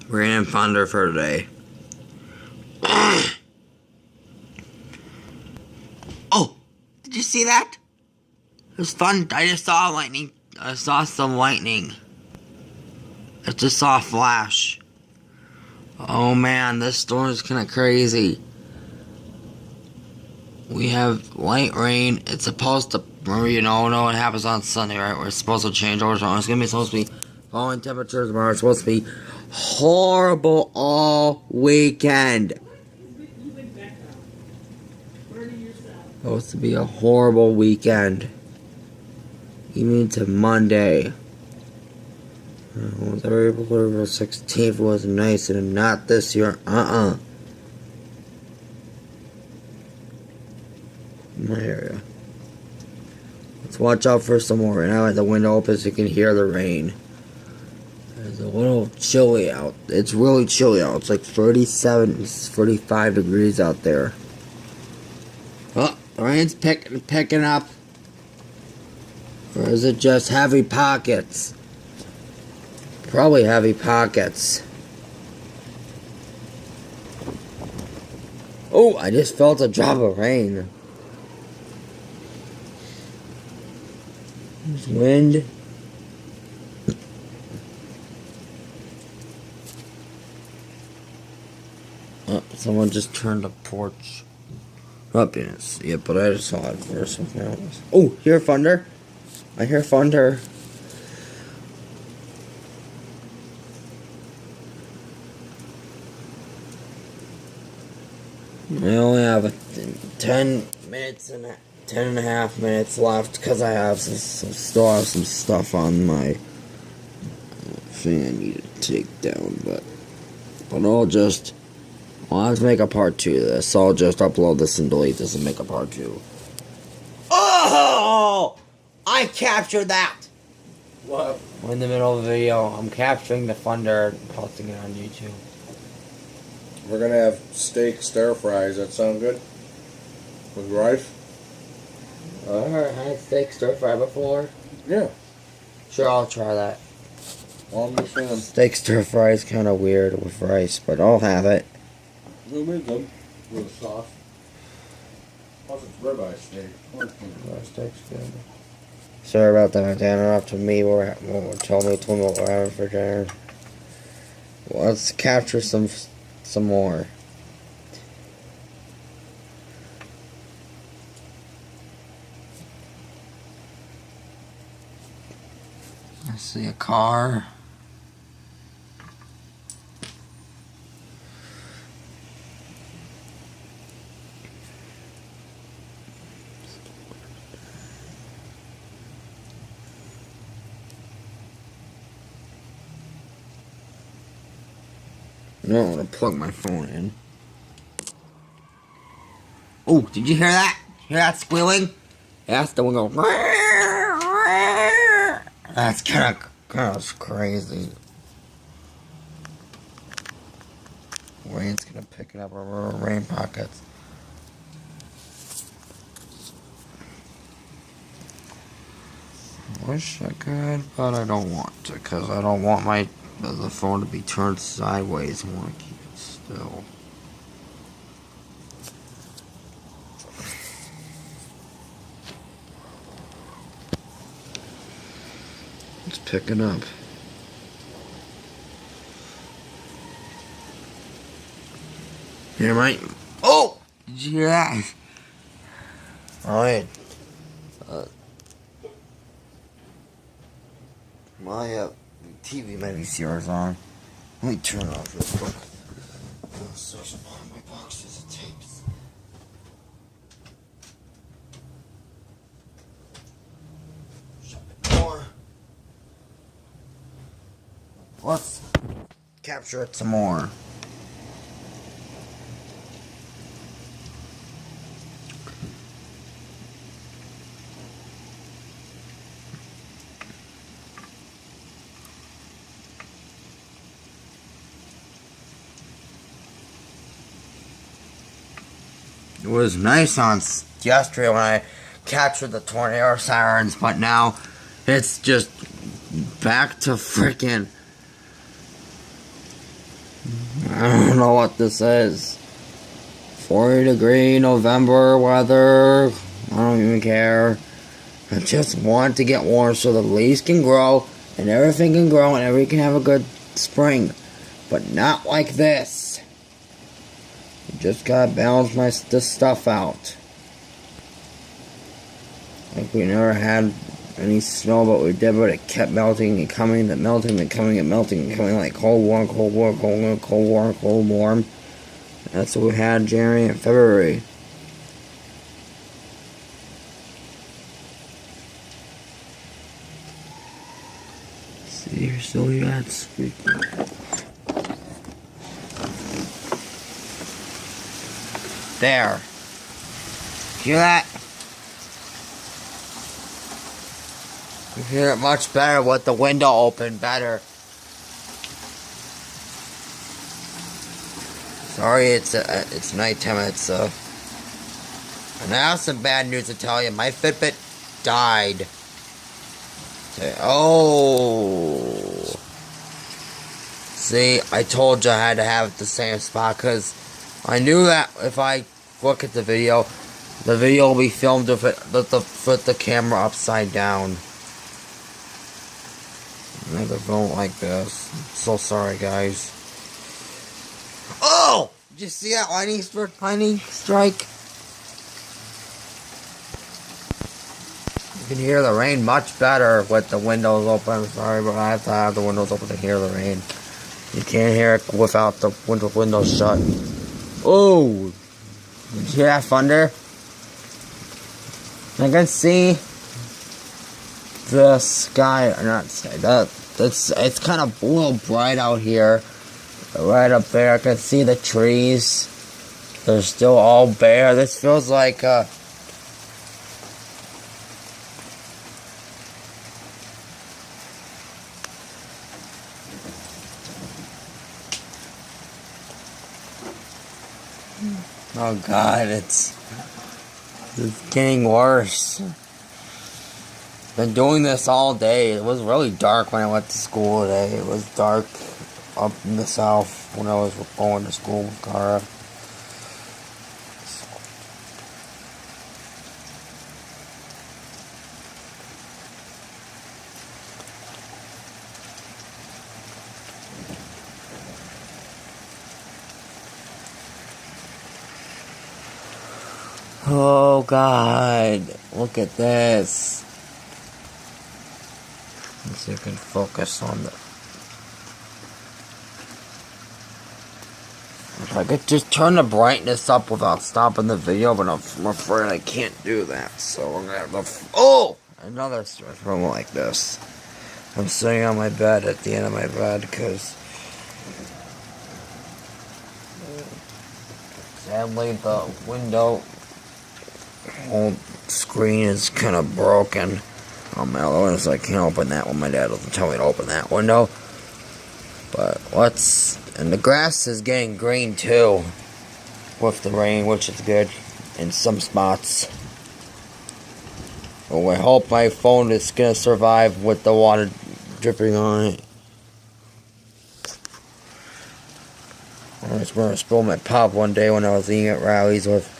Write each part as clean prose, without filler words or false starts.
Rain and thunder for today. Oh, did you see that? It was fun. I just saw lightning. I saw some lightning. I just saw a flash. Oh man, this storm is kind of crazy. We have light rain. It's supposed to, remember, you know what happens on Sunday, right? We're supposed to change over. So it's supposed to be falling temperatures tomorrow. It's supposed to be horrible all weekend. Supposed to be a horrible weekend. Even to Monday. April 16th was nice and not this year. My area. Let's watch out for some more. Right now, at the window open so you can hear the rain. It's a little chilly out. It's really chilly out. It's like 37, 45 degrees out there. Oh, the rain's picking up. Or is it just heavy pockets? Probably heavy pockets. Oh, I just felt a drop of rain. There's wind. Oh, someone just turned the porch up in it. Yeah, but I just saw it first. Oh, hear thunder? I hear thunder. I only have 10 minutes and 10.5 minutes left because I have still have some stuff on my thing I need to take down, but I'll have to make a part 2 of this. So I'll just upload this and delete this and make a part 2. Oh! I captured that! What? We're in the middle of the video. I'm capturing the thunder and posting it on YouTube. We're gonna have steak stir fries. That sound good? With rice? I had steak stir fry before. Yeah. Sure, I'll try that. Well, I'm just saying. Steak stir fry is kind of weird with rice, but I'll have it. It'll be good with a sauce. Plus it's ribeye steak. Ribeye steak's good. Sorry about that. They interrupted me. Told me what we're having for dinner. Well, let's capture some more. I see a car. No, I'm gonna plug my phone in. Oh, did you hear that? Hear that squealing? That's the one go. That's kind of crazy. Rain's gonna pick it up over rain pockets. Wish I could, but I don't want to, because I don't want the phone to be turned sideways. I want to keep it still. It's picking up. Hear my... Oh! Did you hear that? Alright. My TV might be yours on. Let me turn it off real quick. I'll search the bottom of my boxes of tapes. Shut the door. Let's capture it some more. It was nice on yesterday when I captured the tornado sirens, but now it's just back to freaking I don't know what this is. 40-degree November weather. I don't even care. I just want to get warm so the leaves can grow and everything can grow and everyone can have a good spring. But not like this. You just gotta balance this stuff out. Like we never had any snow, but we did, but it kept melting and coming, and melting and coming and melting and coming, like cold, warm, cold, warm, cold, warm, cold, warm, cold, warm. That's what we had in January and February. See, you're still yet speaking. There. Hear that? You hear it much better with the window open better. Sorry, it's nighttime. And I have some bad news to tell you. My Fitbit died. Oh. See, I told you I had to have it the same spot because I knew that if I look at the video will be filmed with the camera upside down. Never film like this. So sorry, guys. Oh! Did you see that lightning strike? You can hear the rain much better with the windows open. I'm sorry, but I have to have the windows open to hear the rain. You can't hear it without the windows shut. Oh! Did you hear that thunder? I can see the sky, or not sky, it's kind of a little bright out here. Right up there, I can see the trees. They're still all bare. This feels like oh God, it's getting worse. Been doing this all day. It was really dark when I went to school today. It was dark up in the south when I was going to school with Cara. Oh God, look at this. Let's see if I can focus on the... If I could just turn the brightness up without stopping the video, but I'm afraid I can't do that. So we're gonna have to... Another stretch room like this. I'm sitting on my bed at the end of my bed because... Sadly, the window... whole screen is kind of broken on my other one, so I can't open that one. My dad doesn't tell me to open that window. But and the grass is getting green too with the rain, which is good in some spots. Well, I hope my phone is gonna survive with the water dripping on it. I was gonna spill my pop one day when I was eating at Rally's with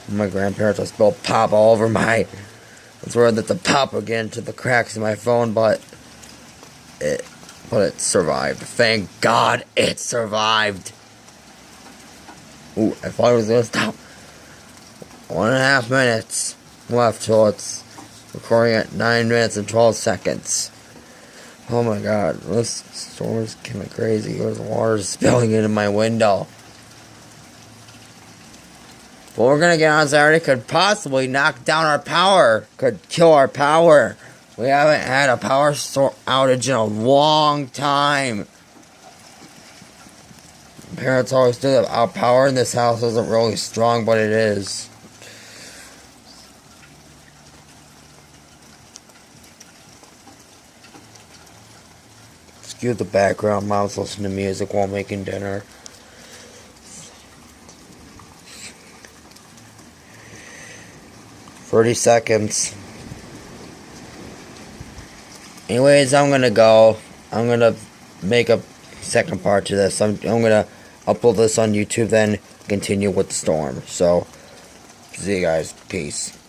my grandparents. I spilled pop all over I was worried that the pop would get into the cracks in my phone, but it survived. Thank God it survived. Ooh, I thought it was gonna stop. 1.5 minutes left till it's recording at 9 minutes and 12 seconds. Oh my God, this storm is kind of crazy. There's water spilling into my window. What we're gonna get on Saturday could possibly knock down our power, could kill our power. We haven't had a power outage in a long time. Parents always do that. Our power in this house isn't really strong, but it is. Excuse the background. Mom's listening to music while making dinner. "30 seconds. Anyways, I'm gonna go. I'm gonna make a second part to this. I'm gonna upload this on YouTube, then continue with the storm. So, see you guys. Peace.